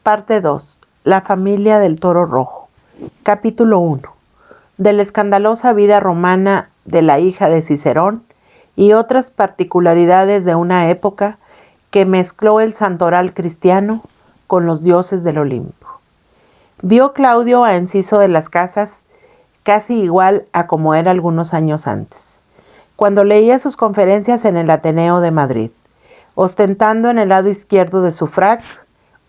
Parte 2. La familia del Toro Rojo. Capítulo 1. De la escandalosa vida romana de la hija de Cicerón y otras particularidades de una época que mezcló el santoral cristiano con los dioses del Olimpo. Vio Claudio a Enciso de las Casas casi igual a como era algunos años antes, cuando leía sus conferencias en el Ateneo de Madrid, ostentando en el lado izquierdo de su frac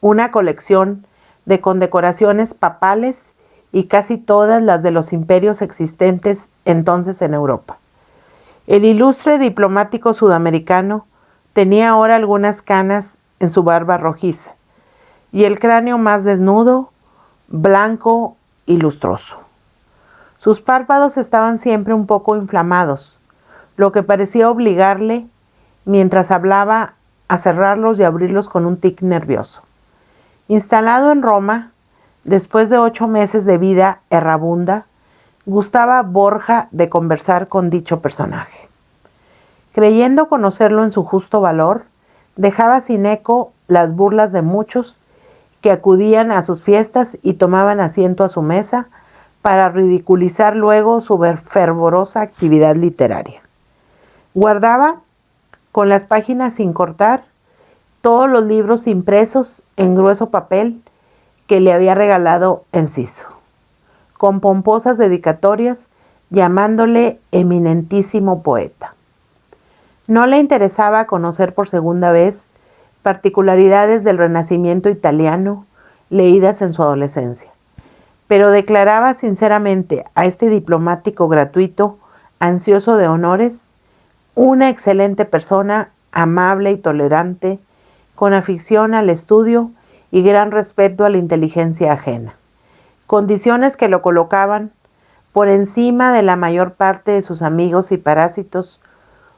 una colección de condecoraciones papales y casi todas las de los imperios existentes entonces en Europa. El ilustre diplomático sudamericano tenía ahora algunas canas en su barba rojiza y el cráneo más desnudo, blanco y lustroso. Sus párpados estaban siempre un poco inflamados, lo que parecía obligarle, mientras hablaba, a cerrarlos y abrirlos con un tic nervioso. Instalado en Roma, después de 8 meses de vida errabunda, gustaba Borja de conversar con dicho personaje. Creyendo conocerlo en su justo valor, dejaba sin eco las burlas de muchos que acudían a sus fiestas y tomaban asiento a su mesa para ridiculizar luego su fervorosa actividad literaria. Guardaba, con las páginas sin cortar, todos los libros impresos en grueso papel que le había regalado Enciso, con pomposas dedicatorias llamándole eminentísimo poeta. No le interesaba conocer por segunda vez particularidades del Renacimiento italiano leídas en su adolescencia, pero declaraba sinceramente a este diplomático gratuito, ansioso de honores, una excelente persona, amable y tolerante, con afición al estudio y gran respeto a la inteligencia ajena, condiciones que lo colocaban por encima de la mayor parte de sus amigos y parásitos,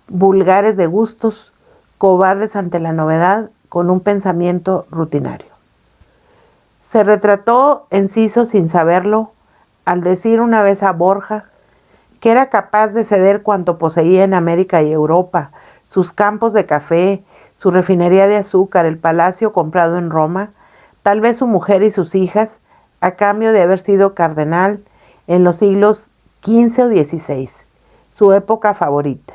vulgares de gustos, cobardes ante la novedad, con un pensamiento rutinario. Se retrató Enciso sin saberlo al decir una vez a Borja que era capaz de ceder cuanto poseía en América y Europa, sus campos de café, su refinería de azúcar, el palacio comprado en Roma, tal vez su mujer y sus hijas, a cambio de haber sido cardenal en los siglos XV o XVI, su época favorita.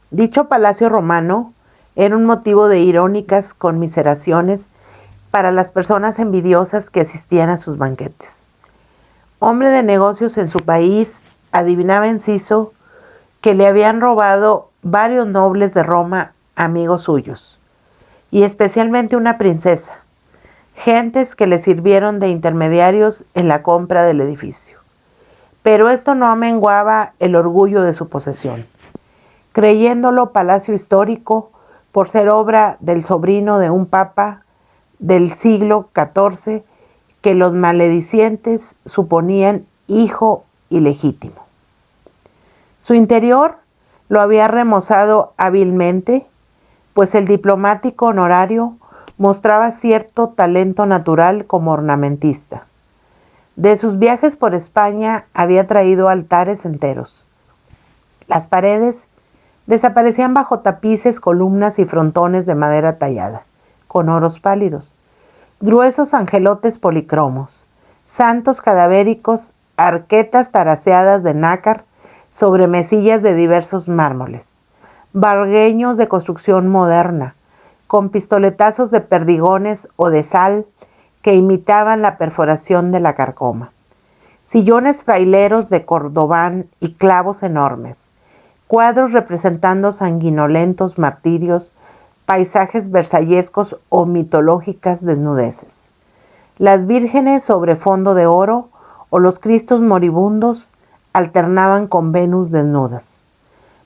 Dicho palacio romano era un motivo de irónicas conmiseraciones para las personas envidiosas que asistían a sus banquetes. Hombre de negocios en su país, adivinaba Enciso que le habían robado varios nobles de Roma amigos suyos, y especialmente una princesa, gentes que le sirvieron de intermediarios en la compra del edificio. Pero esto no amenguaba el orgullo de su posesión, creyéndolo palacio histórico por ser obra del sobrino de un papa del siglo XIV que los maledicientes suponían hijo ilegítimo. Su interior lo había remozado hábilmente, pues el diplomático honorario mostraba cierto talento natural como ornamentista. De sus viajes por España había traído altares enteros. Las paredes desaparecían bajo tapices, columnas y frontones de madera tallada, con oros pálidos, gruesos angelotes policromos, santos cadavéricos, arquetas taraseadas de nácar sobre mesillas de diversos mármoles, vargueños de construcción moderna, con pistoletazos de perdigones o de sal que imitaban la perforación de la carcoma, sillones fraileros de cordobán y clavos enormes, cuadros representando sanguinolentos martirios, paisajes versallescos o mitológicas desnudeces, las vírgenes sobre fondo de oro o los cristos moribundos alternaban con Venus desnudas.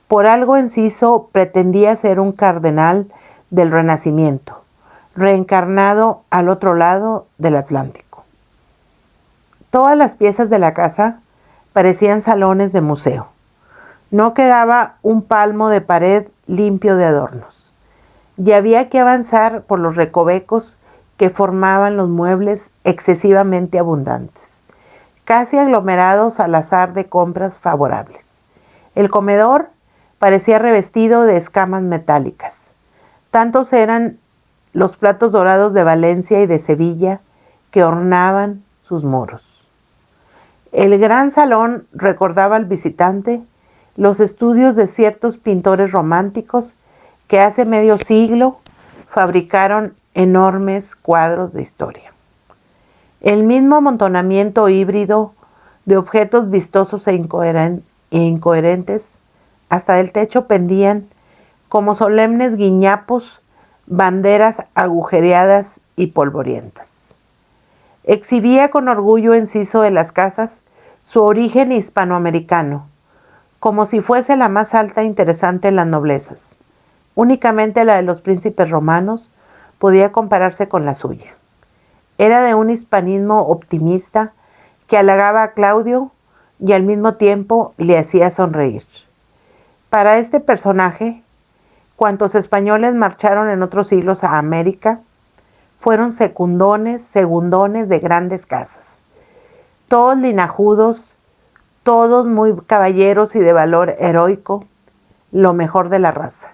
Por algo Enciso pretendía ser un cardenal del Renacimiento, reencarnado al otro lado del Atlántico. Todas las piezas de la casa parecían salones de museo. No quedaba un palmo de pared limpio de adornos, y había que avanzar por los recovecos que formaban los muebles excesivamente abundantes, casi aglomerados al azar de compras favorables. El comedor parecía revestido de escamas metálicas. Tantos eran los platos dorados de Valencia y de Sevilla que ornaban sus muros. El gran salón recordaba al visitante los estudios de ciertos pintores románticos que hace medio siglo fabricaron enormes cuadros de historia. El mismo amontonamiento híbrido de objetos vistosos e incoherentes, hasta del techo pendían, como solemnes guiñapos, banderas agujereadas y polvorientas. Exhibía con orgullo enciso de las casas su origen hispanoamericano, como si fuese la más alta e interesante en las noblezas. Únicamente la de los príncipes romanos podía compararse con la suya. Era de un hispanismo optimista que halagaba a Claudio y al mismo tiempo le hacía sonreír. Para este personaje, cuantos españoles marcharon en otros siglos a América fueron segundones de grandes casas. Todos linajudos, todos muy caballeros y de valor heroico, lo mejor de la raza.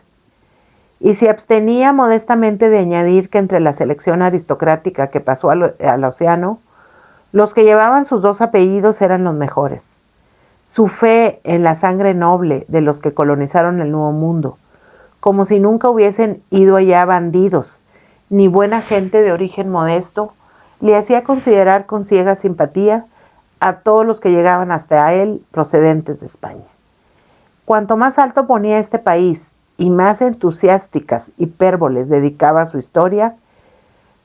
Y se abstenía modestamente de añadir que entre la selección aristocrática que pasó al océano, los que llevaban sus dos apellidos eran los mejores. Su fe en la sangre noble de los que colonizaron el Nuevo Mundo, como si nunca hubiesen ido allá bandidos, ni buena gente de origen modesto, le hacía considerar con ciega simpatía a todos los que llegaban hasta él procedentes de España. Cuanto más alto ponía este país y más entusiásticas hipérboles dedicaba a su historia,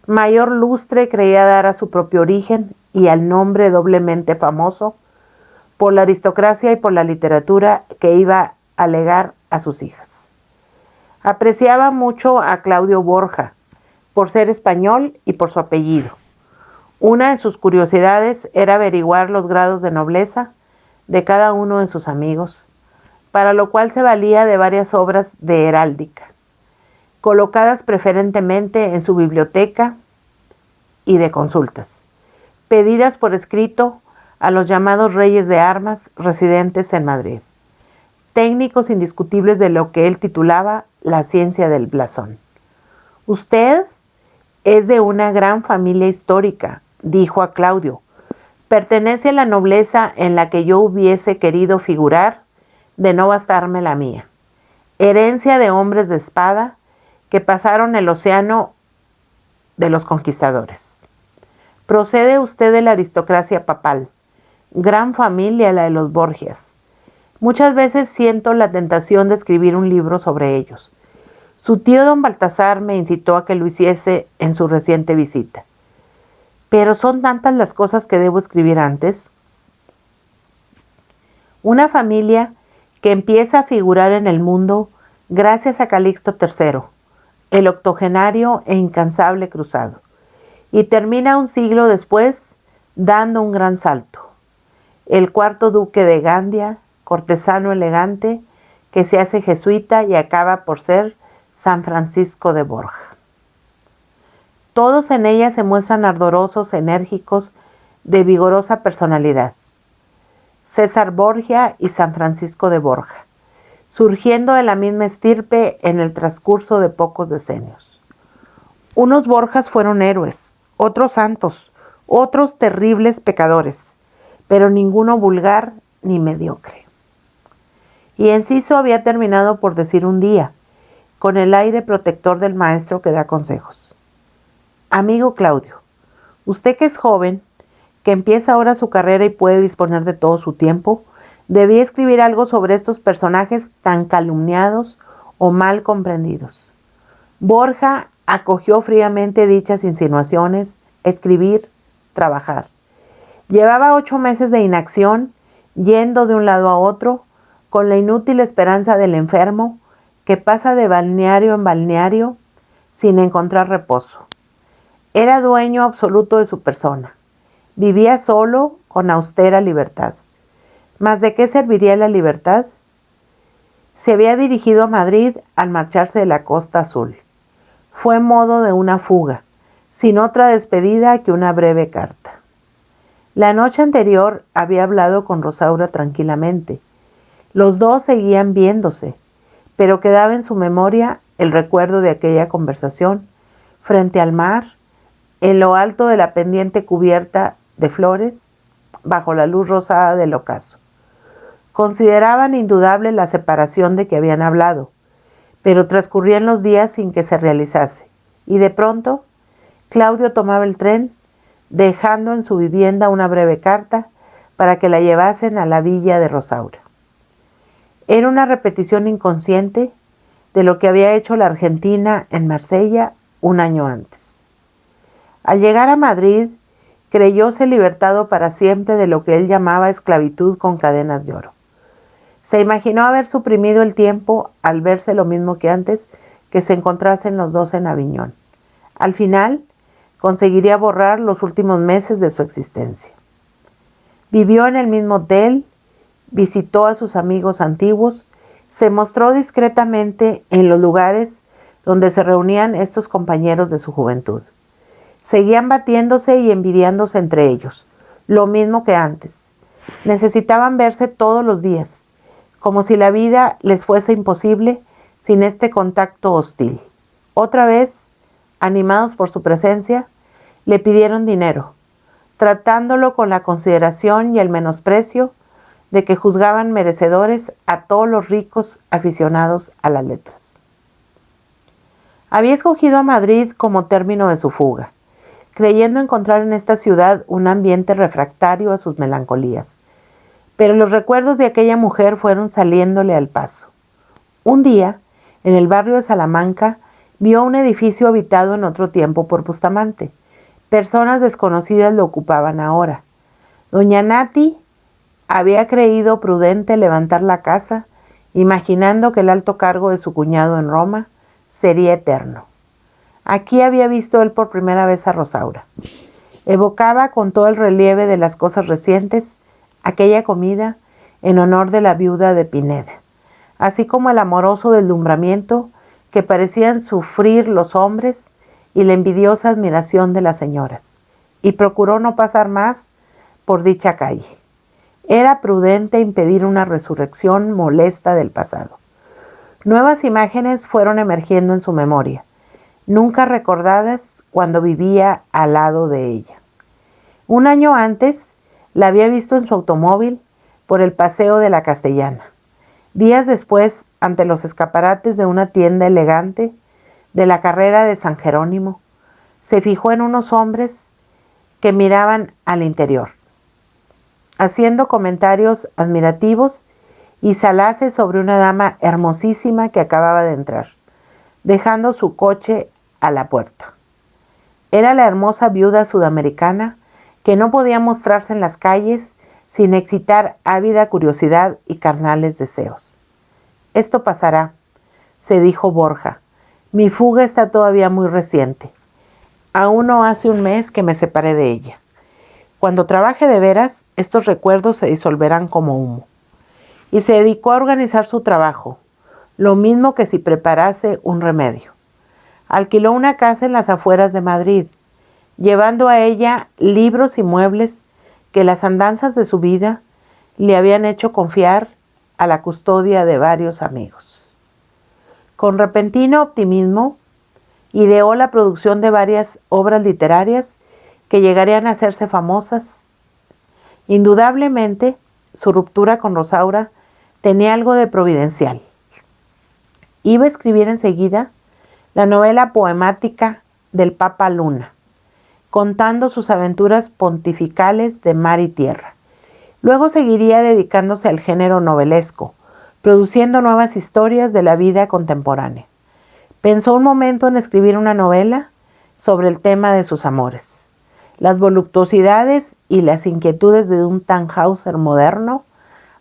mayor lustre creía dar a su propio origen y al nombre doblemente famoso por la aristocracia y por la literatura que iba a legar a sus hijas. Apreciaba mucho a Claudio Borja, por ser español y por su apellido. Una de sus curiosidades era averiguar los grados de nobleza de cada uno de sus amigos, para lo cual se valía de varias obras de heráldica, colocadas preferentemente en su biblioteca y de consultas, pedidas por escrito a los llamados reyes de armas residentes en Madrid, técnicos indiscutibles de lo que él titulaba la ciencia del blasón. Usted es de una gran familia histórica, dijo a Claudio. Pertenece a la nobleza en la que yo hubiese querido figurar, de no bastarme la mía. Herencia de hombres de espada que pasaron el océano de los conquistadores. Procede usted de la aristocracia papal, gran familia la de los Borgias. Muchas veces siento la tentación de escribir un libro sobre ellos. Su tío don Baltasar me incitó a que lo hiciese en su reciente visita. Pero son tantas las cosas que debo escribir antes. Una familia que empieza a figurar en el mundo gracias a Calixto III, el octogenario e incansable cruzado, y termina un siglo después dando un gran salto. El cuarto duque de Gandia, cortesano elegante, que se hace jesuita y acaba por ser San Francisco de Borja. Todos en ella se muestran ardorosos, enérgicos, de vigorosa personalidad. César Borgia y San Francisco de Borja, surgiendo de la misma estirpe en el transcurso de pocos decenios. Unos Borjas fueron héroes, otros santos, otros terribles pecadores, pero ninguno vulgar ni mediocre. Y Enciso había terminado por decir un día, con el aire protector del maestro que da consejos: Amigo Claudio, usted que es joven, que empieza ahora su carrera y puede disponer de todo su tiempo, debía escribir algo sobre estos personajes tan calumniados o mal comprendidos. Borja acogió fríamente dichas insinuaciones, escribir, trabajar. Llevaba 8 meses de inacción, yendo de un lado a otro, con la inútil esperanza del enfermo, que pasa de balneario en balneario sin encontrar reposo. Era dueño absoluto de su persona. Vivía solo, con austera libertad. ¿Mas de qué serviría la libertad? Se había dirigido a Madrid al marcharse de la Costa Azul. Fue modo de una fuga, sin otra despedida que una breve carta. La noche anterior había hablado con Rosaura tranquilamente. Los dos seguían viéndose, pero quedaba en su memoria el recuerdo de aquella conversación frente al mar, en lo alto de la pendiente cubierta de flores, bajo la luz rosada del ocaso. Consideraban indudable la separación de que habían hablado, pero transcurrían los días sin que se realizase, y de pronto Claudio tomaba el tren, dejando en su vivienda una breve carta para que la llevasen a la villa de Rosaura. Era una repetición inconsciente de lo que había hecho la argentina en Marsella un año antes. Al llegar a Madrid, creyóse libertado para siempre de lo que él llamaba esclavitud con cadenas de oro. Se imaginó haber suprimido el tiempo al verse lo mismo que antes que se encontrasen los dos en Aviñón. Al final, conseguiría borrar los últimos meses de su existencia. Vivió en el mismo hotel, visitó a sus amigos antiguos, se mostró discretamente en los lugares donde se reunían estos compañeros de su juventud. Seguían batiéndose y envidiándose entre ellos, lo mismo que antes. Necesitaban verse todos los días, como si la vida les fuese imposible sin este contacto hostil. Otra vez, animados por su presencia, le pidieron dinero, tratándolo con la consideración y el menosprecio de que juzgaban merecedores a todos los ricos aficionados a las letras. Había escogido a Madrid como término de su fuga, creyendo encontrar en esta ciudad un ambiente refractario a sus melancolías. Pero los recuerdos de aquella mujer fueron saliéndole al paso. Un día, en el barrio de Salamanca, vio un edificio habitado en otro tiempo por Bustamante. Personas desconocidas lo ocupaban ahora. Doña Nati había creído prudente levantar la casa, imaginando que el alto cargo de su cuñado en Roma sería eterno. Aquí había visto él por primera vez a Rosaura. Evocaba con todo el relieve de las cosas recientes aquella comida en honor de la viuda de Pineda, así como el amoroso deslumbramiento que parecían sufrir los hombres y la envidiosa admiración de las señoras, y procuró no pasar más por dicha calle. Era prudente impedir una resurrección molesta del pasado. Nuevas imágenes fueron emergiendo en su memoria, nunca recordadas cuando vivía al lado de ella. Un año antes, la había visto en su automóvil por el paseo de la Castellana. Días después, ante los escaparates de una tienda elegante de la carrera de San Jerónimo, se fijó en unos hombres que miraban al interior, haciendo comentarios admirativos y salaces sobre una dama hermosísima que acababa de entrar, dejando su coche a la puerta. Era la hermosa viuda sudamericana que no podía mostrarse en las calles sin excitar ávida curiosidad y carnales deseos. Esto pasará, se dijo Borja. Mi fuga está todavía muy reciente. Aún no hace un mes que me separé de ella. Cuando trabaje de veras, estos recuerdos se disolverán como humo. Y se dedicó a organizar su trabajo, lo mismo que si preparase un remedio. Alquiló una casa en las afueras de Madrid, llevando a ella libros y muebles que las andanzas de su vida le habían hecho confiar a la custodia de varios amigos. Con repentino optimismo, ideó la producción de varias obras literarias que llegarían a hacerse famosas. Indudablemente, su ruptura con Rosaura tenía algo de providencial. Iba a escribir enseguida la novela poemática del Papa Luna, contando sus aventuras pontificales de mar y tierra. Luego seguiría dedicándose al género novelesco, produciendo nuevas historias de la vida contemporánea. Pensó un momento en escribir una novela sobre el tema de sus amores, las voluptuosidades y las inquietudes de un Tannhäuser moderno,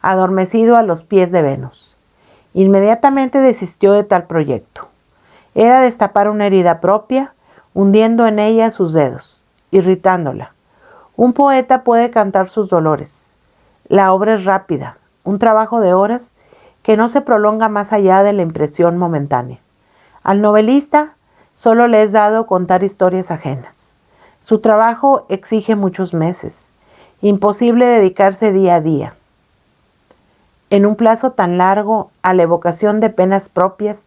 adormecido a los pies de Venus. Inmediatamente desistió de tal proyecto. Era destapar una herida propia, hundiendo en ella sus dedos, irritándola. Un poeta puede cantar sus dolores. La obra es rápida, un trabajo de horas que no se prolonga más allá de la impresión momentánea. Al novelista solo le es dado contar historias ajenas. Su trabajo exige muchos meses. Imposible dedicarse día a día, en un plazo tan largo, a la evocación de penas propias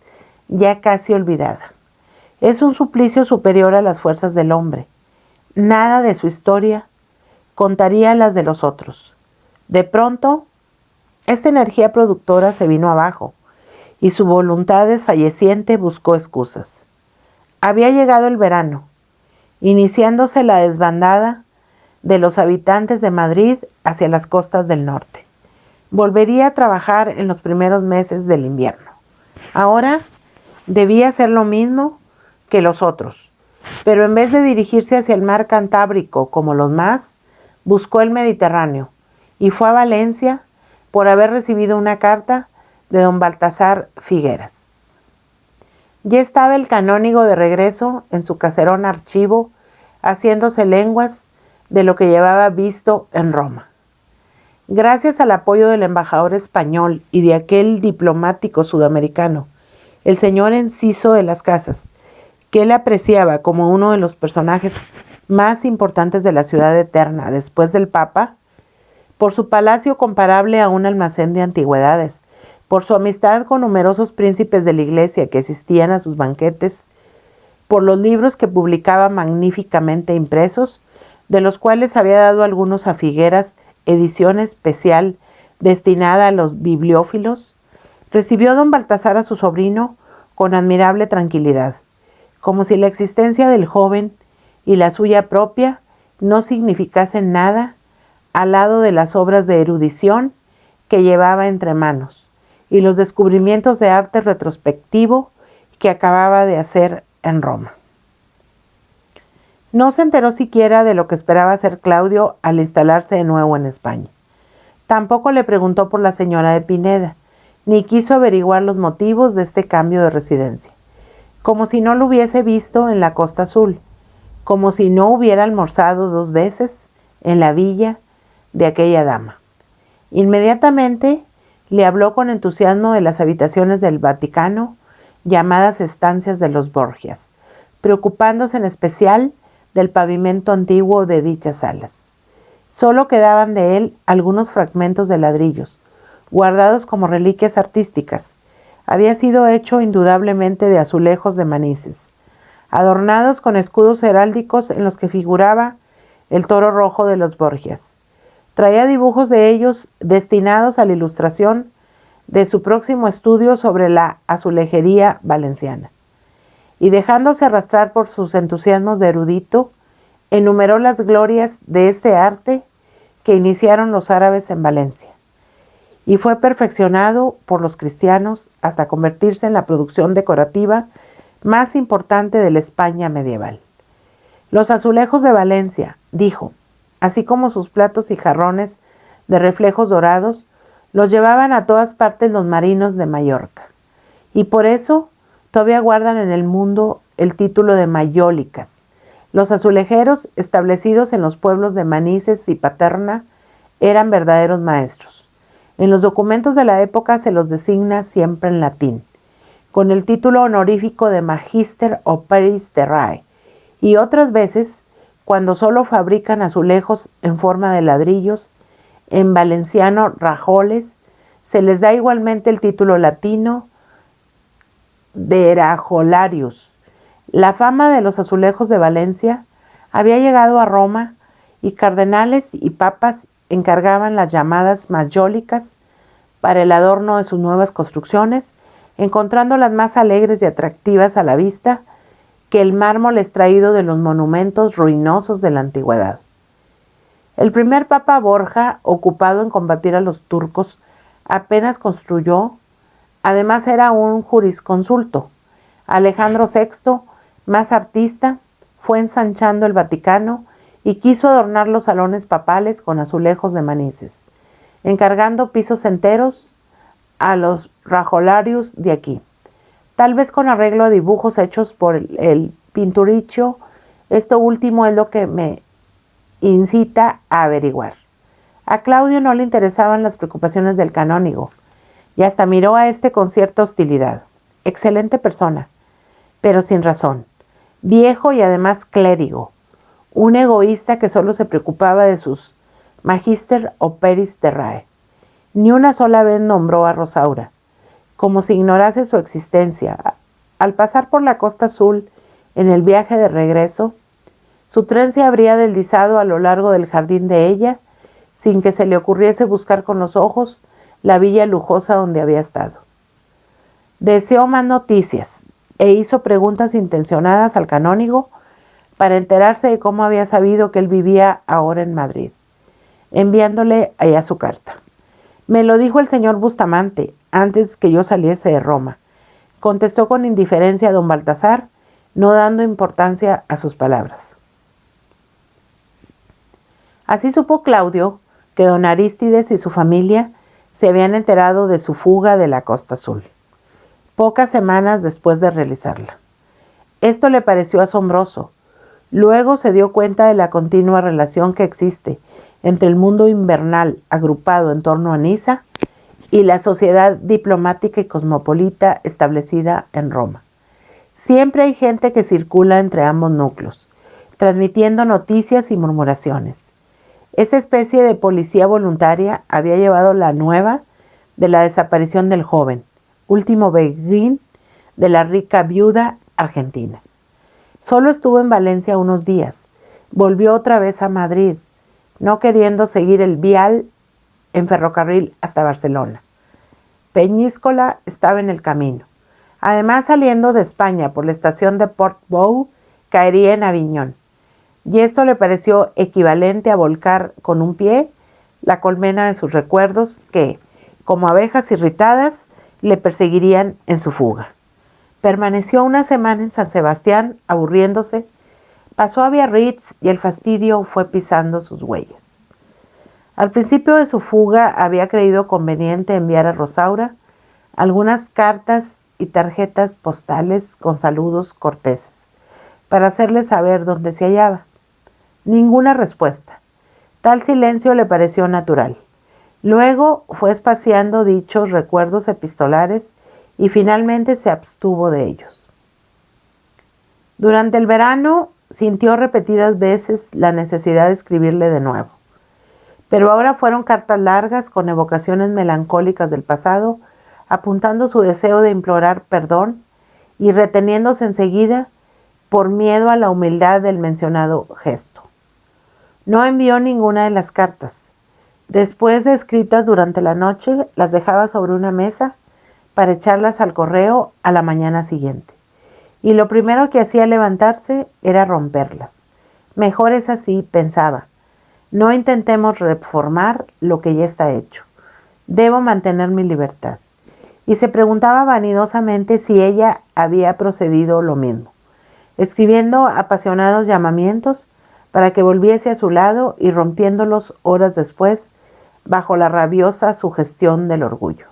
ya casi olvidada. Es un suplicio superior a las fuerzas del hombre. Nada de su historia contaría las de los otros. De pronto, esta energía productora se vino abajo y su voluntad desfalleciente buscó excusas. Había llegado el verano, iniciándose la desbandada de los habitantes de Madrid hacia las costas del norte. Volvería a trabajar en los primeros meses del invierno. Ahora debía hacer lo mismo que los otros, pero en vez de dirigirse hacia el mar Cantábrico como los más, buscó el Mediterráneo y fue a Valencia por haber recibido una carta de don Baltasar Figueras. Ya estaba el canónigo de regreso en su caserón archivo, haciéndose lenguas de lo que llevaba visto en Roma. Gracias al apoyo del embajador español y de aquel diplomático sudamericano, el señor Enciso de las Casas, que él apreciaba como uno de los personajes más importantes de la ciudad eterna después del Papa, por su palacio comparable a un almacén de antigüedades, por su amistad con numerosos príncipes de la iglesia que asistían a sus banquetes, por los libros que publicaba magníficamente impresos, de los cuales había dado algunos a Figueras, edición especial destinada a los bibliófilos, recibió don Baltasar a su sobrino con admirable tranquilidad, como si la existencia del joven y la suya propia no significasen nada al lado de las obras de erudición que llevaba entre manos y los descubrimientos de arte retrospectivo que acababa de hacer en Roma. No se enteró siquiera de lo que esperaba hacer Claudio al instalarse de nuevo en España. Tampoco le preguntó por la señora de Pineda, ni quiso averiguar los motivos de este cambio de residencia, como si no lo hubiese visto en la Costa Azul, como si no hubiera almorzado 2 veces en la villa de aquella dama. Inmediatamente le habló con entusiasmo de las habitaciones del Vaticano, llamadas estancias de los Borgias, preocupándose en especial del pavimento antiguo de dichas salas. Solo quedaban de él algunos fragmentos de ladrillos, guardados como reliquias artísticas. Había sido hecho indudablemente de azulejos de Manises, adornados con escudos heráldicos en los que figuraba el toro rojo de los Borgias. Traía dibujos de ellos destinados a la ilustración de su próximo estudio sobre la azulejería valenciana. Y dejándose arrastrar por sus entusiasmos de erudito, enumeró las glorias de este arte que iniciaron los árabes en Valencia, y fue perfeccionado por los cristianos hasta convertirse en la producción decorativa más importante de la España medieval. Los azulejos de Valencia, dijo, así como sus platos y jarrones de reflejos dorados, los llevaban a todas partes los marinos de Mallorca, y por eso todavía guardan en el mundo el título de mayólicas. Los azulejeros, establecidos en los pueblos de Manises y Paterna, eran verdaderos maestros. En los documentos de la época se los designa siempre en latín, con el título honorífico de Magister Operis Terrae, y otras veces, cuando solo fabrican azulejos en forma de ladrillos, en valenciano rajoles, se les da igualmente el título latino de Herajolarius. La fama de los azulejos de Valencia había llegado a Roma y cardenales y papas encargaban las llamadas mayólicas para el adorno de sus nuevas construcciones, encontrándolas más alegres y atractivas a la vista que el mármol extraído de los monumentos ruinosos de la antigüedad. El primer papa Borja, ocupado en combatir a los turcos, apenas construyó. Además era un jurisconsulto. Alejandro VI, más artista, fue ensanchando el Vaticano y quiso adornar los salones papales con azulejos de Manises, encargando pisos enteros a los rajolarios de aquí, tal vez con arreglo a dibujos hechos por el Pinturicchio. Esto último es lo que me incita a averiguar. A Claudio no le interesaban las preocupaciones del canónigo, y hasta miró a este con cierta hostilidad. Excelente persona, pero sin razón, viejo y además clérigo, un egoísta que solo se preocupaba de sus Magister Operis Terrae. Ni una sola vez nombró a Rosaura, como si ignorase su existencia. Al pasar por la Costa Azul En el viaje de regreso, su tren se habría deslizado a lo largo del jardín de ella, sin que se le ocurriese buscar con los ojos la villa lujosa donde había estado. Deseó más noticias e hizo preguntas intencionadas al canónigo para enterarse de cómo había sabido que él vivía ahora en Madrid, enviándole allá su carta. Me lo dijo el señor Bustamante antes que yo saliese de Roma, contestó con indiferencia don Baltasar, no dando importancia a sus palabras. Así supo Claudio que don Arístides y su familia se habían enterado de su fuga de la Costa Azul, pocas semanas después de realizarla. Esto le pareció asombroso. Luego se dio cuenta de la continua relación que existe entre el mundo invernal agrupado en torno a Niza y la sociedad diplomática y cosmopolita establecida en Roma. Siempre hay gente que circula entre ambos núcleos, transmitiendo noticias y murmuraciones. Esa especie de policía voluntaria había llevado la nueva de la desaparición del joven, último beguín de la rica viuda argentina. Solo estuvo en Valencia unos días. Volvió otra vez a Madrid, no queriendo seguir el vial en ferrocarril hasta Barcelona. Peñíscola estaba en el camino. Además, saliendo de España por la estación de Portbou, caería en Aviñón. Y esto le pareció equivalente a volcar con un pie la colmena de sus recuerdos que, como abejas irritadas, le perseguirían en su fuga. Permaneció una semana en San Sebastián, aburriéndose, pasó a Biarritz y el fastidio fue pisando sus huellas. Al principio de su fuga había creído conveniente enviar a Rosaura algunas cartas y tarjetas postales con saludos corteses, para hacerle saber dónde se hallaba. Ninguna respuesta. Tal silencio le pareció natural. Luego fue espaciando dichos recuerdos epistolares y finalmente se abstuvo de ellos. Durante el verano sintió repetidas veces la necesidad de escribirle de nuevo, pero ahora fueron cartas largas con evocaciones melancólicas del pasado, apuntando su deseo de implorar perdón y reteniéndose enseguida por miedo a la humildad del mencionado gesto. No envió ninguna de las cartas. Después de escritas durante la noche, las dejaba sobre una mesa para echarlas al correo a la mañana siguiente. Y lo primero que hacía al levantarse era romperlas. Mejor es así, pensaba. No intentemos reformar lo que ya está hecho. Debo mantener mi libertad. Y se preguntaba vanidosamente si ella había procedido lo mismo, escribiendo apasionados llamamientos para que volviese a su lado y rompiéndolos horas después bajo la rabiosa sugestión del orgullo.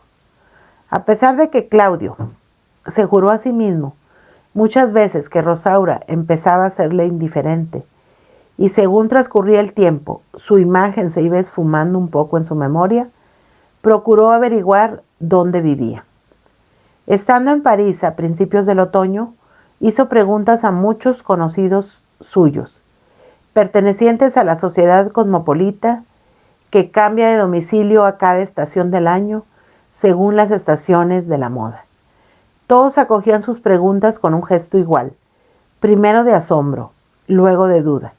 A pesar de que Claudio se juró a sí mismo muchas veces que Rosaura empezaba a serle indiferente, y según transcurría el tiempo, su imagen se iba esfumando un poco en su memoria, procuró averiguar dónde vivía. Estando en París a principios del otoño, hizo preguntas a muchos conocidos suyos, pertenecientes a la sociedad cosmopolita, que cambia de domicilio a cada estación del año, según las estaciones de la moda. Todos acogían sus preguntas con un gesto igual, primero de asombro, luego de duda.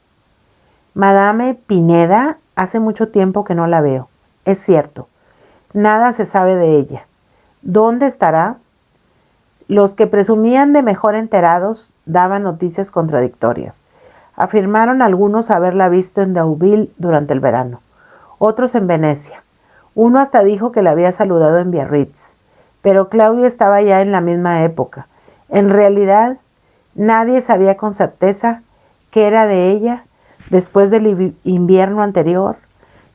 Madame Pineda, hace mucho tiempo que no la veo. Es cierto, nada se sabe de ella. ¿Dónde estará? Los que presumían de mejor enterados daban noticias contradictorias. Afirmaron algunos haberla visto en Deauville durante el verano, otros en Venecia. Uno hasta dijo que la había saludado en Biarritz, pero Claudio estaba ya en la misma época. En realidad, nadie sabía con certeza qué era de ella después del invierno anterior,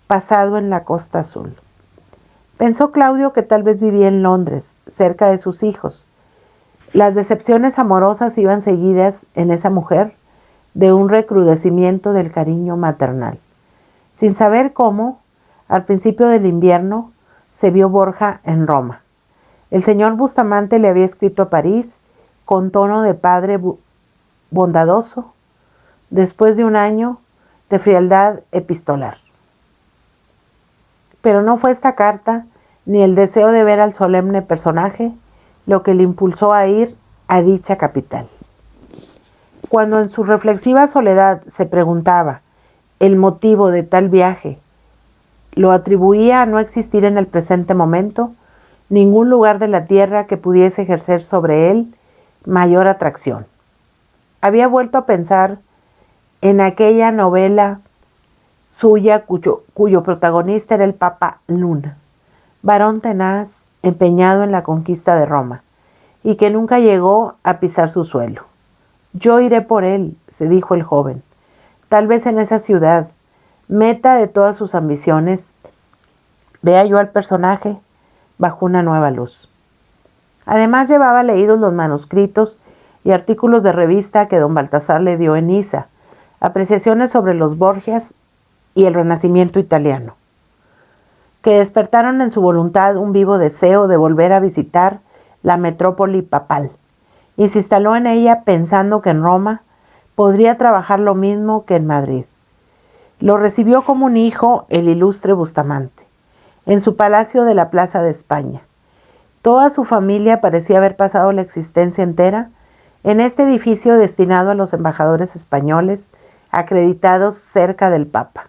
pasado en la Costa Azul. Pensó Claudio que tal vez vivía en Londres, cerca de sus hijos. Las decepciones amorosas iban seguidas en esa mujer de un recrudecimiento del cariño maternal. Sin saber cómo, al principio del invierno, se vio Borja en Roma. El señor Bustamante le había escrito a París con tono de padre bondadoso, después de un año de frialdad epistolar. Pero no fue esta carta, ni el deseo de ver al solemne personaje, lo que le impulsó a ir a dicha capital. Cuando en su reflexiva soledad se preguntaba el motivo de tal viaje, lo atribuía a no existir en el presente momento ningún lugar de la tierra que pudiese ejercer sobre él mayor atracción. Había vuelto a pensar en aquella novela suya cuyo protagonista era el Papa Luna, varón tenaz, empeñado en la conquista de Roma, y que nunca llegó a pisar su suelo. Yo iré por él, se dijo el joven. Tal vez en esa ciudad, meta de todas sus ambiciones, vea yo al personaje bajo una nueva luz. Además llevaba leídos los manuscritos y artículos de revista que don Baltasar le dio en Niza, apreciaciones sobre los Borgias y el Renacimiento italiano, que despertaron en su voluntad un vivo deseo de volver a visitar la metrópoli papal, y se instaló en ella pensando que en Roma podría trabajar lo mismo que en Madrid. Lo recibió como un hijo el ilustre Bustamante, en su palacio de la Plaza de España. Toda su familia parecía haber pasado la existencia entera en este edificio destinado a los embajadores españoles acreditados cerca del Papa.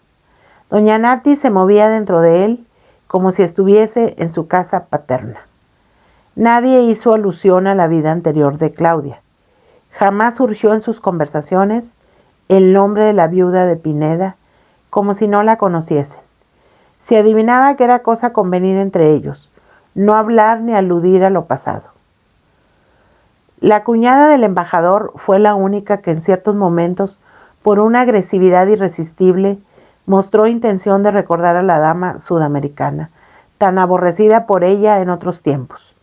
Doña Nati se movía dentro de él como si estuviese en su casa paterna. Nadie hizo alusión a la vida anterior de Claudia. Jamás surgió en sus conversaciones el nombre de la viuda de Pineda, como si no la conociesen. Se adivinaba que era cosa convenida entre ellos, no hablar ni aludir a lo pasado. La cuñada del embajador fue la única que en ciertos momentos, por una agresividad irresistible, mostró intención de recordar a la dama sudamericana, tan aborrecida por ella en otros tiempos.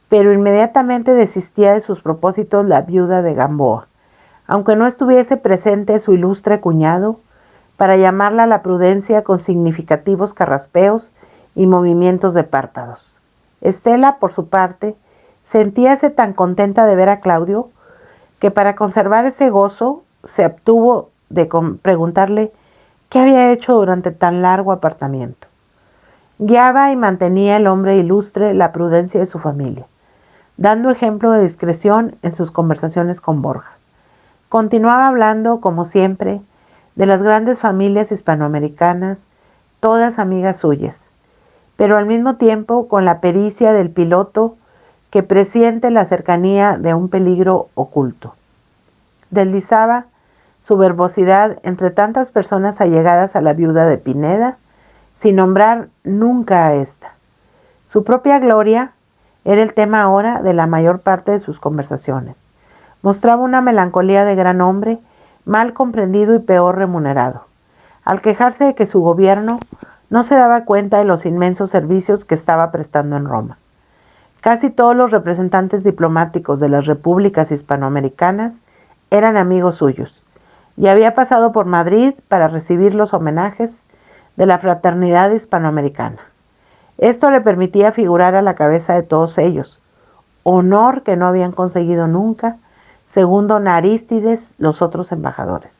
Pero inmediatamente desistía de sus propósitos la viuda de Gamboa, aunque no estuviese presente su ilustre cuñado, para llamarla a la prudencia con significativos carraspeos y movimientos de párpados. Estela, por su parte, sentíase tan contenta de ver a Claudio que para conservar ese gozo se abstuvo de preguntarle qué había hecho durante tan largo apartamiento. Guiaba y mantenía el hombre ilustre la prudencia de su familia, dando ejemplo de discreción en sus conversaciones con Borja. Continuaba hablando, como siempre, de las grandes familias hispanoamericanas, todas amigas suyas, pero al mismo tiempo con la pericia del piloto que presiente la cercanía de un peligro oculto. Deslizaba su verbosidad entre tantas personas allegadas a la viuda de Pineda, sin nombrar nunca a ésta. Su propia gloria era el tema ahora de la mayor parte de sus conversaciones. Mostraba una melancolía de gran hombre, mal comprendido y peor remunerado, al quejarse de que su gobierno no se daba cuenta de los inmensos servicios que estaba prestando en Roma. Casi todos los representantes diplomáticos de las repúblicas hispanoamericanas eran amigos suyos, y había pasado por Madrid para recibir los homenajes de la fraternidad hispanoamericana. Esto le permitía figurar a la cabeza de todos ellos, honor que no habían conseguido nunca, según don Arístides, los otros embajadores.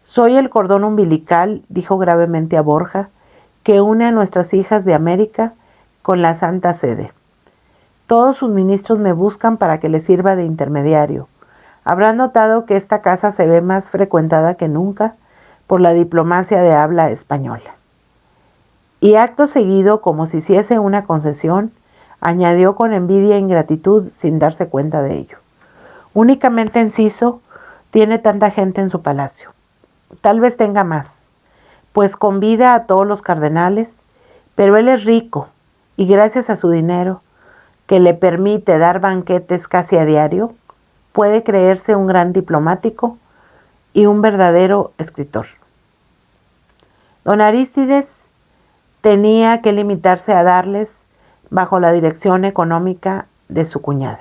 Soy el cordón umbilical, dijo gravemente a Borja, que une a nuestras hijas de América con la Santa Sede. Todos sus ministros me buscan para que les sirva de intermediario. Habrán notado que esta casa se ve más frecuentada que nunca por la diplomacia de habla española. Y acto seguido, como si hiciese una concesión, añadió con envidia e ingratitud sin darse cuenta de ello. Únicamente Enciso tiene tanta gente en su palacio. Tal vez tenga más, pues convida a todos los cardenales, pero él es rico y gracias a su dinero, que le permite dar banquetes casi a diario, puede creerse un gran diplomático y un verdadero escritor. Don Arístides tenía que limitarse a darles bajo la dirección económica de su cuñada.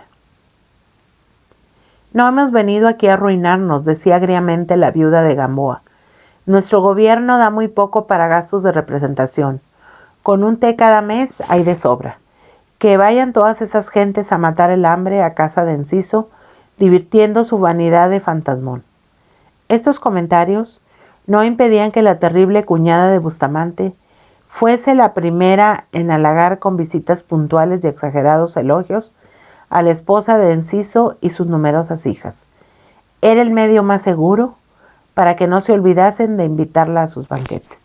No hemos venido aquí a arruinarnos, decía agriamente la viuda de Gamboa. Nuestro gobierno da muy poco para gastos de representación. Con un té cada mes hay de sobra. Que vayan todas esas gentes a matar el hambre a casa de Enciso, divirtiendo su vanidad de fantasmón. Estos comentarios no impedían que la terrible cuñada de Bustamante fuese la primera en halagar con visitas puntuales y exagerados elogios a la esposa de Enciso y sus numerosas hijas. Era el medio más seguro para que no se olvidasen de invitarla a sus banquetes.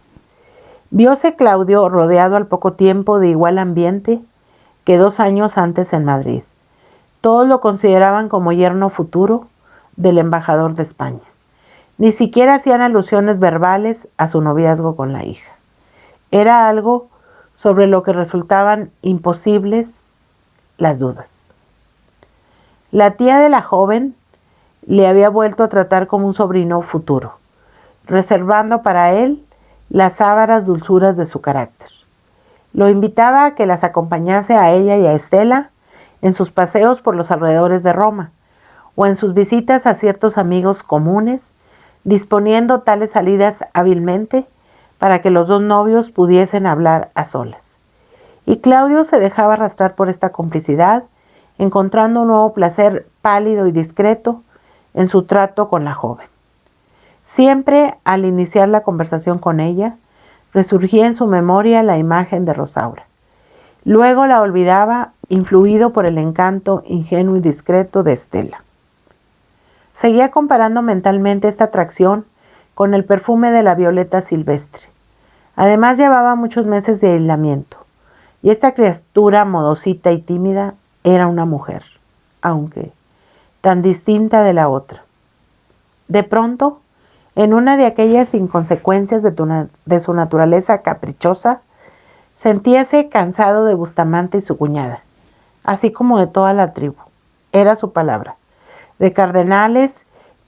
Viose Claudio rodeado al poco tiempo de igual ambiente que 2 años antes en Madrid. Todos lo consideraban como yerno futuro del embajador de España. Ni siquiera hacían alusiones verbales a su noviazgo con la hija. Era algo sobre lo que resultaban imposibles las dudas. La tía de la joven le había vuelto a tratar como un sobrino futuro, reservando para él las ávaras dulzuras de su carácter. Lo invitaba a que las acompañase a ella y a Estela en sus paseos por los alrededores de Roma, o en sus visitas a ciertos amigos comunes, disponiendo tales salidas hábilmente para que los 2 novios pudiesen hablar a solas. Y Claudio se dejaba arrastrar por esta complicidad, encontrando un nuevo placer pálido y discreto en su trato con la joven. Siempre, al iniciar la conversación con ella, resurgía en su memoria la imagen de Rosaura. Luego la olvidaba, influido por el encanto ingenuo y discreto de Estela. Seguía comparando mentalmente esta atracción con el perfume de la violeta silvestre. Además llevaba muchos meses de aislamiento, y esta criatura modosita y tímida era una mujer, aunque tan distinta de la otra. De pronto, en una de aquellas inconsecuencias de su naturaleza caprichosa, sentíase cansado de Bustamante y su cuñada, así como de toda la tribu. Era su palabra. De cardenales,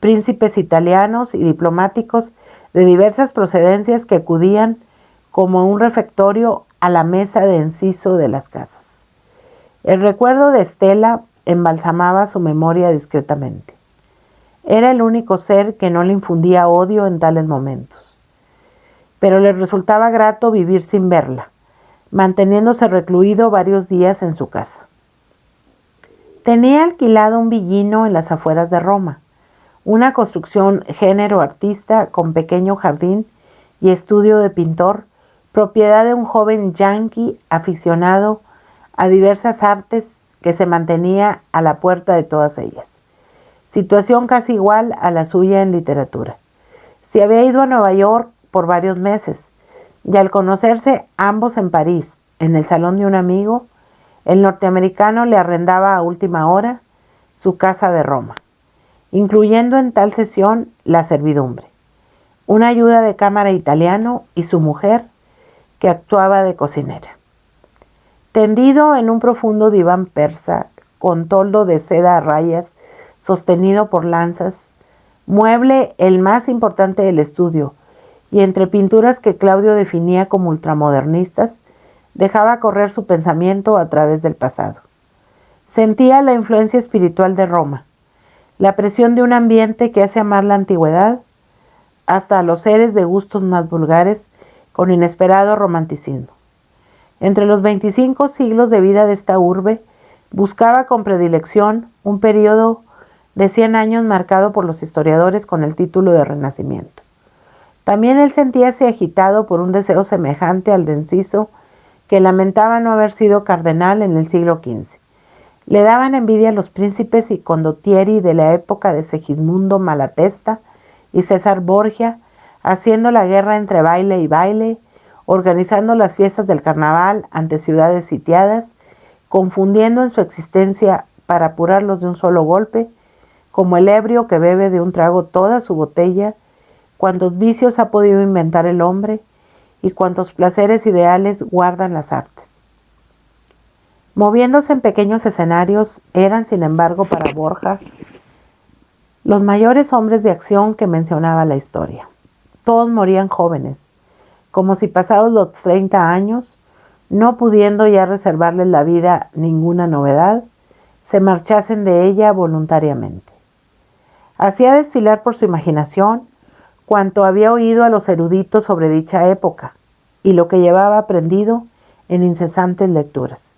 príncipes italianos y diplomáticos de diversas procedencias que acudían como un refectorio a la mesa de enciso de las casas. El recuerdo de Estela embalsamaba su memoria discretamente. Era el único ser que no le infundía odio en tales momentos. Pero le resultaba grato vivir sin verla, manteniéndose recluido varios días en su casa. Tenía alquilado un villino en las afueras de Roma, una construcción género artista con pequeño jardín y estudio de pintor, propiedad de un joven yanqui aficionado a diversas artes que se mantenía a la puerta de todas ellas. Situación casi igual a la suya en literatura. Se había ido a Nueva York por varios meses, y al conocerse ambos en París, en el salón de un amigo, el norteamericano le arrendaba a última hora su casa de Roma, incluyendo en tal sesión la servidumbre, una ayuda de cámara italiano y su mujer, que actuaba de cocinera. Tendido en un profundo diván persa, con toldo de seda a rayas, sostenido por lanzas, mueble el más importante del estudio, y entre pinturas que Claudio definía como ultramodernistas, dejaba correr su pensamiento a través del pasado. Sentía la influencia espiritual de Roma, la presión de un ambiente que hace amar la antigüedad hasta a los seres de gustos más vulgares con inesperado romanticismo. Entre los 25 siglos de vida de esta urbe, buscaba con predilección un periodo de 100 años marcado por los historiadores con el título de Renacimiento. También él sentíase agitado por un deseo semejante al de Enciso, que lamentaba no haber sido cardenal en el siglo XV. Le daban envidia los príncipes y condottieri de la época de Segismundo Malatesta y César Borgia, haciendo la guerra entre baile y baile, organizando las fiestas del carnaval ante ciudades sitiadas, confundiendo en su existencia para apurarlos de un solo golpe, como el ebrio que bebe de un trago toda su botella, cuántos vicios ha podido inventar el hombre y cuántos placeres ideales guardan las artes. Moviéndose en pequeños escenarios, eran, sin embargo, para Borja, los mayores hombres de acción que mencionaba la historia. Todos morían jóvenes, como si pasados los 30 años, no pudiendo ya reservarles la vida ninguna novedad, se marchasen de ella voluntariamente. Hacía desfilar por su imaginación cuanto había oído a los eruditos sobre dicha época y lo que llevaba aprendido en incesantes lecturas.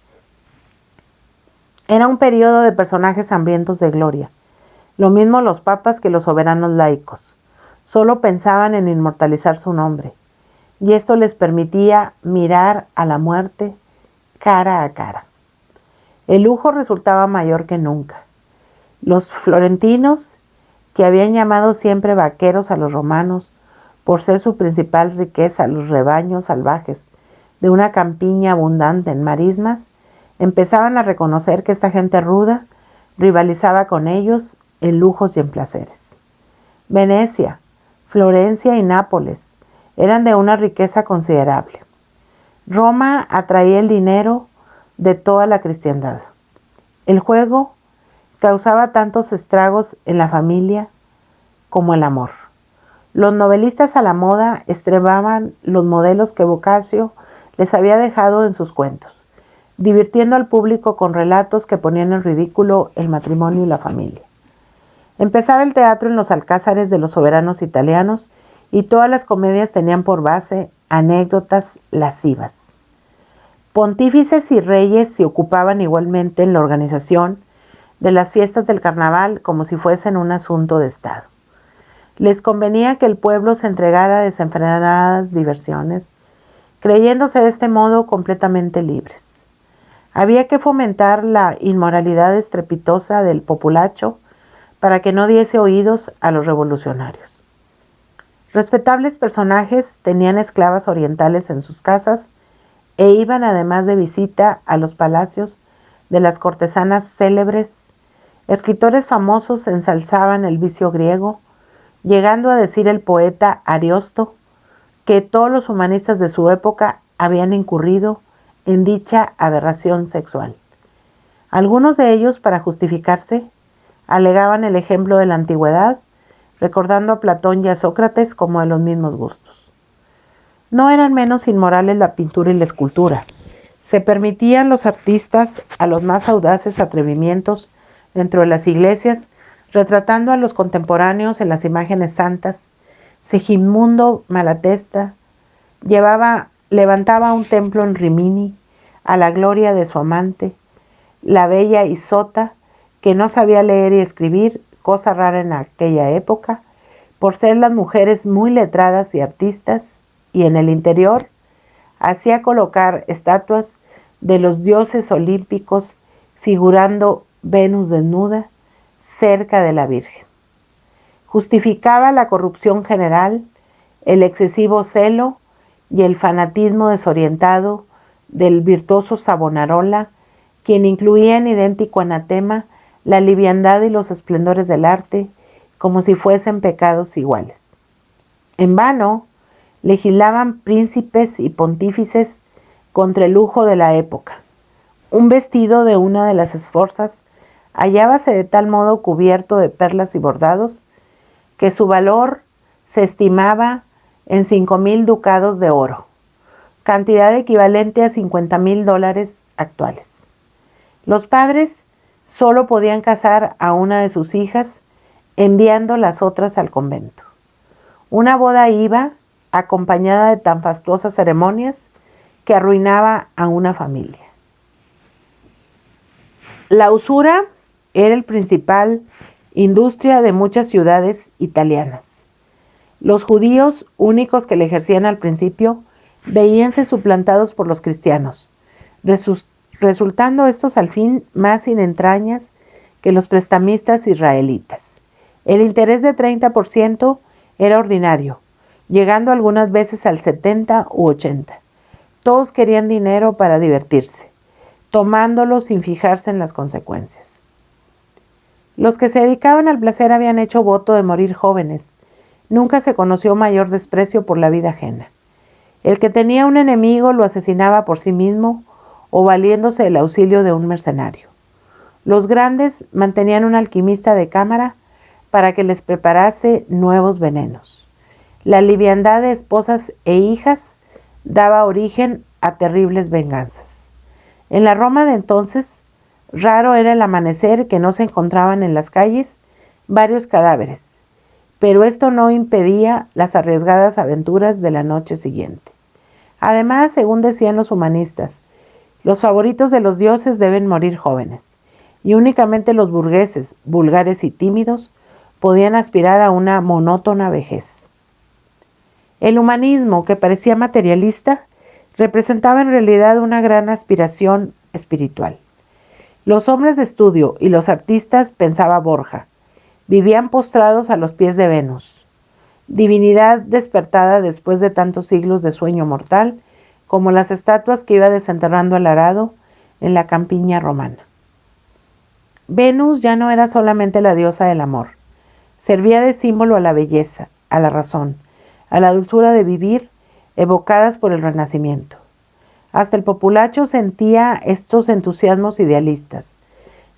Era un periodo de personajes hambrientos de gloria, lo mismo los papas que los soberanos laicos. Solo pensaban en inmortalizar su nombre, y esto les permitía mirar a la muerte cara a cara. El lujo resultaba mayor que nunca. Los florentinos que habían llamado siempre vaqueros a los romanos por ser su principal riqueza los rebaños salvajes de una campiña abundante en marismas, empezaban a reconocer que esta gente ruda rivalizaba con ellos en lujos y en placeres. Venecia, Florencia y Nápoles eran de una riqueza considerable. Roma atraía el dinero de toda la cristiandad. El juego causaba tantos estragos en la familia como el amor. Los novelistas a la moda extremaban los modelos que Boccaccio les había dejado en sus cuentos, divirtiendo al público con relatos que ponían en ridículo el matrimonio y la familia. Empezaba el teatro en los alcázares de los soberanos italianos y todas las comedias tenían por base anécdotas lascivas. Pontífices y reyes se ocupaban igualmente en la organización de las fiestas del carnaval como si fuesen un asunto de Estado. Les convenía que el pueblo se entregara a desenfrenadas diversiones, creyéndose de este modo completamente libres. Había que fomentar la inmoralidad estrepitosa del populacho para que no diese oídos a los revolucionarios. Respetables personajes tenían esclavas orientales en sus casas e iban además de visita a los palacios de las cortesanas célebres. Escritores famosos ensalzaban el vicio griego, llegando a decir el poeta Ariosto que todos los humanistas de su época habían incurrido en dicha aberración sexual. Algunos de ellos, para justificarse, alegaban el ejemplo de la antigüedad, recordando a Platón y a Sócrates como de los mismos gustos. No eran menos inmorales la pintura y la escultura. Se permitían los artistas a los más audaces atrevimientos dentro de las iglesias, retratando a los contemporáneos en las imágenes santas. Segismundo Malatesta levantaba un templo en Rimini a la gloria de su amante, la bella Isota, que no sabía leer y escribir, cosa rara en aquella época, por ser las mujeres muy letradas y artistas, y en el interior hacía colocar estatuas de los dioses olímpicos figurando Venus desnuda cerca de la Virgen. Justificaba la corrupción general, el excesivo celo y el fanatismo desorientado del virtuoso Savonarola, quien incluía en idéntico anatema la liviandad y los esplendores del arte como si fuesen pecados iguales. En vano legislaban príncipes y pontífices contra el lujo de la época. Un vestido de una de las esforzas hallábase de tal modo cubierto de perlas y bordados que su valor se estimaba en 5,000 ducados de oro, cantidad equivalente a $50,000 actuales. Los padres solo podían casar a una de sus hijas enviando las otras al convento. Una boda iba acompañada de tan fastuosas ceremonias que arruinaba a una familia. La usura era el principal industria de muchas ciudades italianas. Los judíos, únicos que la ejercían al principio, veíanse suplantados por los cristianos, resultando estos al fin más sin entrañas que los prestamistas israelitas. El interés de 30% era ordinario, llegando algunas veces al 70 u 80. Todos querían dinero para divertirse, tomándolo sin fijarse en las consecuencias. Los que se dedicaban al placer habían hecho voto de morir jóvenes. Nunca se conoció mayor desprecio por la vida ajena. El que tenía un enemigo lo asesinaba por sí mismo o valiéndose del auxilio de un mercenario. Los grandes mantenían un alquimista de cámara para que les preparase nuevos venenos. La liviandad de esposas e hijas daba origen a terribles venganzas. En la Roma de entonces, raro era el amanecer que no se encontraban en las calles varios cadáveres, pero esto no impedía las arriesgadas aventuras de la noche siguiente. Además, según decían los humanistas, los favoritos de los dioses deben morir jóvenes, y únicamente los burgueses, vulgares y tímidos, podían aspirar a una monótona vejez. El humanismo, que parecía materialista, representaba en realidad una gran aspiración espiritual. Los hombres de estudio y los artistas, pensaba Borja, Vivían postrados a los pies de Venus, divinidad despertada después de tantos siglos de sueño mortal, como las estatuas que iba desenterrando el arado en la campiña romana. Venus ya no era solamente la diosa del amor, servía de símbolo a la belleza, a la razón, a la dulzura de vivir, evocadas por el Renacimiento. Hasta el populacho sentía estos entusiasmos idealistas.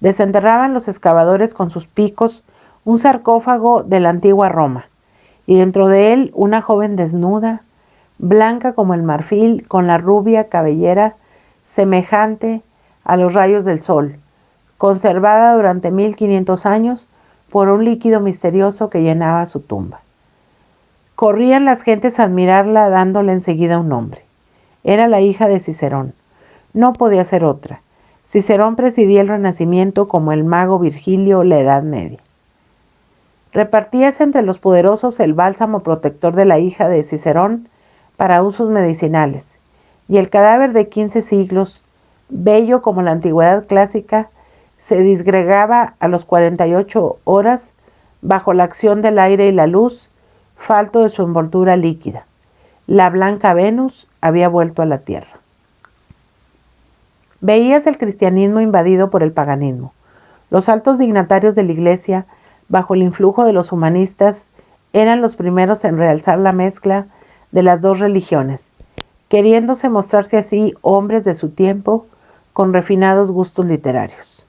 Desenterraban los excavadores con sus picos un sarcófago de la antigua Roma, y dentro de él una joven desnuda, blanca como el marfil, con la rubia cabellera semejante a los rayos del sol, conservada durante 1500 años por un líquido misterioso que llenaba su tumba. Corrían las gentes a admirarla, dándole enseguida un nombre. Era la hija de Cicerón. No podía ser otra. Cicerón presidía el Renacimiento como el mago Virgilio la Edad Media. Repartíase entre los poderosos el bálsamo protector de la hija de Cicerón para usos medicinales, y el cadáver de 15 siglos, bello como la antigüedad clásica, se disgregaba a los 48 horas bajo la acción del aire y la luz, falto de su envoltura líquida. La blanca Venus había vuelto a la tierra. Veías el cristianismo invadido por el paganismo. Los altos dignatarios de la Iglesia, bajo el influjo de los humanistas, eran los primeros en realzar la mezcla de las dos religiones, queriéndose mostrarse así hombres de su tiempo con refinados gustos literarios.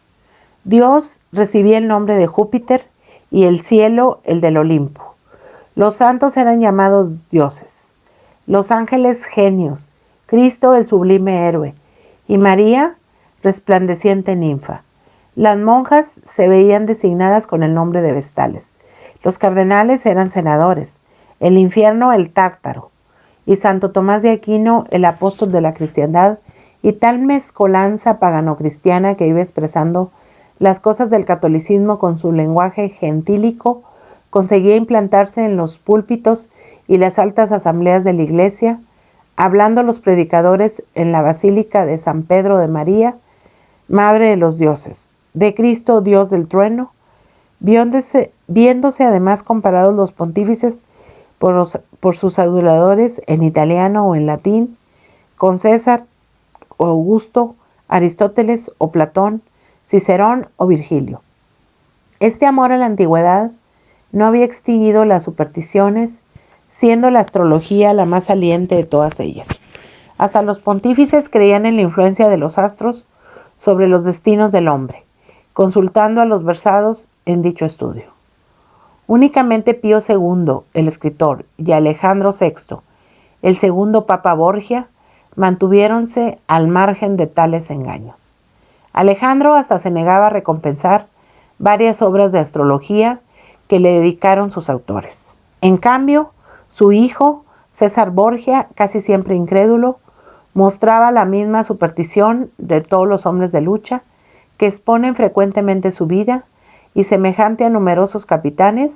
Dios recibía el nombre de Júpiter y el cielo el del Olimpo. Los santos eran llamados dioses, los ángeles genios, Cristo el sublime héroe y María resplandeciente ninfa. Las monjas se veían designadas con el nombre de vestales. Los cardenales eran senadores, el infierno el tártaro, y Santo Tomás de Aquino el apóstol de la cristiandad, y tal mezcolanza pagano-cristiana que iba expresando las cosas del catolicismo con su lenguaje gentílico, conseguía implantarse en los púlpitos y las altas asambleas de la Iglesia, hablando los predicadores en la Basílica de San Pedro de María, Madre de los Dioses, de Cristo, Dios del trueno, viéndose además comparados los pontífices por sus aduladores en italiano o en latín, con César o Augusto, Aristóteles o Platón, Cicerón o Virgilio. Este amor a la antigüedad no había extinguido las supersticiones, siendo la astrología la más saliente de todas ellas. Hasta los pontífices creían en la influencia de los astros sobre los destinos del hombre, consultando a los versados en dicho estudio. Únicamente Pío II, el escritor, y Alejandro VI, el segundo Papa Borgia, mantuviéronse al margen de tales engaños. Alejandro hasta se negaba a recompensar varias obras de astrología que le dedicaron sus autores. En cambio, su hijo, César Borgia, casi siempre incrédulo, mostraba la misma superstición de todos los hombres de lucha que exponen frecuentemente su vida y, semejante a numerosos capitanes,